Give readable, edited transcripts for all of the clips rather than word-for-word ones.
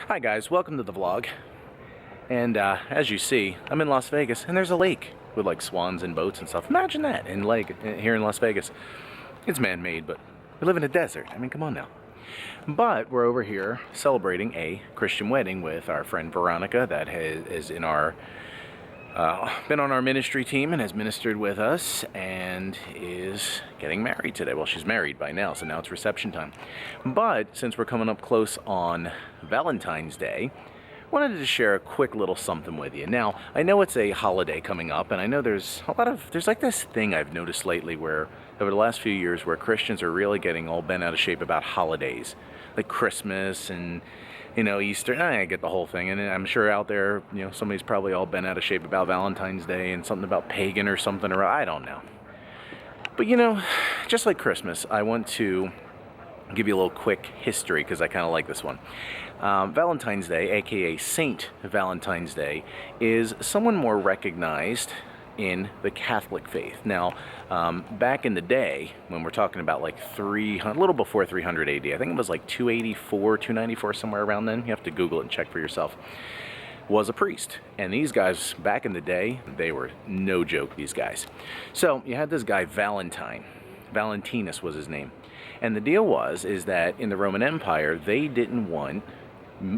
Hi guys, welcome to the vlog. And as you see, I'm in Las Vegas and there's a lake with like swans and boats and stuff. Imagine that in here in Las Vegas. It's man-made, but we live in a desert. I mean, come on now. But we're over here celebrating a Christian wedding with our friend Veronica that is in our been on our ministry team and has ministered with us and is getting married today. Well, she's married by now, so now it's reception time. But since we're coming up close on Valentine's Day, I wanted to share a quick little something with you. Now, I know it's a holiday coming up, and I know there's like this thing I've noticed lately where, over the last few years, where Christians are really getting all bent out of shape about holidays, like Christmas and Easter. I get the whole thing, and I'm sure out there, somebody's probably all bent out of shape about Valentine's Day and something about pagan or something, or I don't know. But just like Christmas, I want to give you a little quick history because I kind of like this one. Valentine's Day, aka Saint Valentine's Day, is someone more recognized in the Catholic faith. Now, back in the day, when we're talking about like a little before 300 AD, I think it was like 284, 294, somewhere around then. You have to Google it and check for yourself. Was a priest. And these guys, back in the day, they were no joke, these guys. So you had this guy, Valentine. Valentinus was his name. And the deal is that in the Roman Empire, they didn't want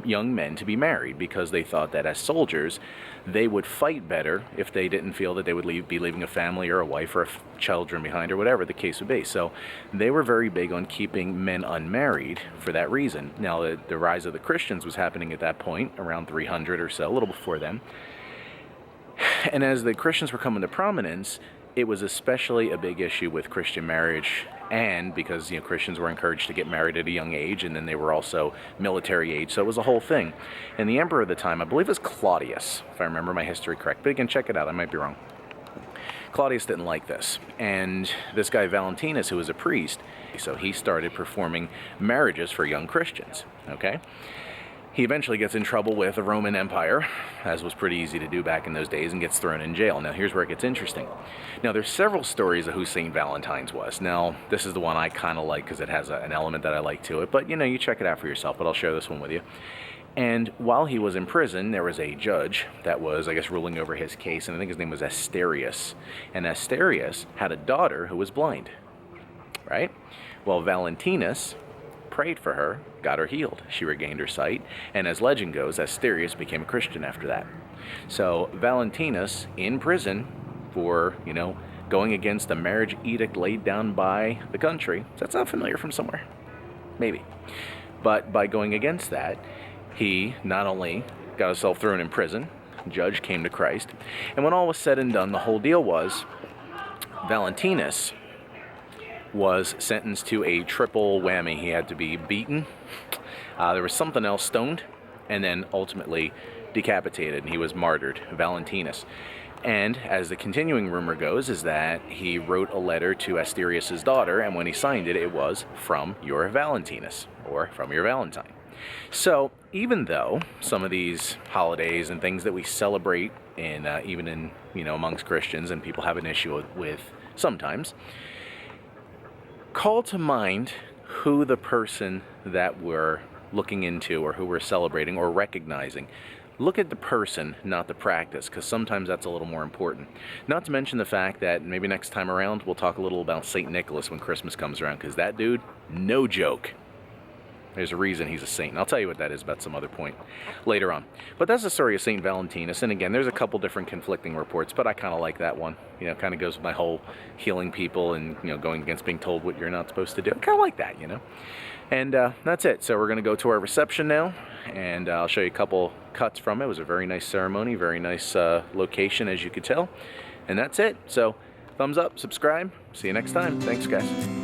young men to be married because they thought that as soldiers they would fight better if they didn't feel that they would be leaving a family or a wife or children behind or whatever the case would be. So they were very big on keeping men unmarried for that reason. Now the rise of the Christians was happening at that point around 300 or so, a little before then. And as the Christians were coming to prominence, it was especially a big issue with Christian marriage, and because Christians were encouraged to get married at a young age, and then they were also military age, so it was a whole thing. And the emperor at the time, I believe it was Claudius, if I remember my history correct, but again, check it out, I might be wrong. Claudius didn't like this, and this guy Valentinus, who was a priest, so he started performing marriages for young Christians, okay? He eventually gets in trouble with the Roman Empire, as was pretty easy to do back in those days, and gets thrown in jail. Now, here's where it gets interesting. Now, there's several stories of who St. Valentine's was. Now, this is the one I kind of like because it has an element that I like to it, but, you check it out for yourself, but I'll share this one with you. And while he was in prison, there was a judge that was, I guess, ruling over his case, and I think his name was Asterius. And Asterius had a daughter who was blind, right? Well, Valentinus prayed for her, got her healed. She regained her sight, and as legend goes, Asterius became a Christian after that. So Valentinus, in prison for, going against a marriage edict laid down by the country. Does that sound familiar from somewhere? Maybe. But by going against that, he not only got himself thrown in prison, the judge came to Christ, and when all was said and done, the whole deal was Valentinus was sentenced to a triple whammy. He had to be beaten, there was something else, stoned, and then ultimately decapitated, and he was martyred, Valentinus. And as the continuing rumor goes, is that he wrote a letter to Asterius' daughter, and when he signed it, it was from your Valentinus, or from your Valentine. So even though some of these holidays and things that we celebrate in even in amongst Christians, and people have an issue with sometimes, call to mind who the person that we're looking into or who we're celebrating or recognizing. Look at the person, not the practice, because sometimes that's a little more important. Not to mention the fact that maybe next time around we'll talk a little about St. Nicholas when Christmas comes around, because that dude, no joke. There's a reason he's a saint, and I'll tell you what that is about some other point later on. But that's the story of St. Valentinus, and again, there's a couple different conflicting reports, but I kind of like that one. Kind of goes with my whole healing people and, going against being told what you're not supposed to do. I kind of like that, And that's it. So we're going to go to our reception now, and I'll show you a couple cuts from it. It was a very nice ceremony, very nice location, as you could tell. And that's it. So thumbs up, subscribe. See you next time. Thanks, guys.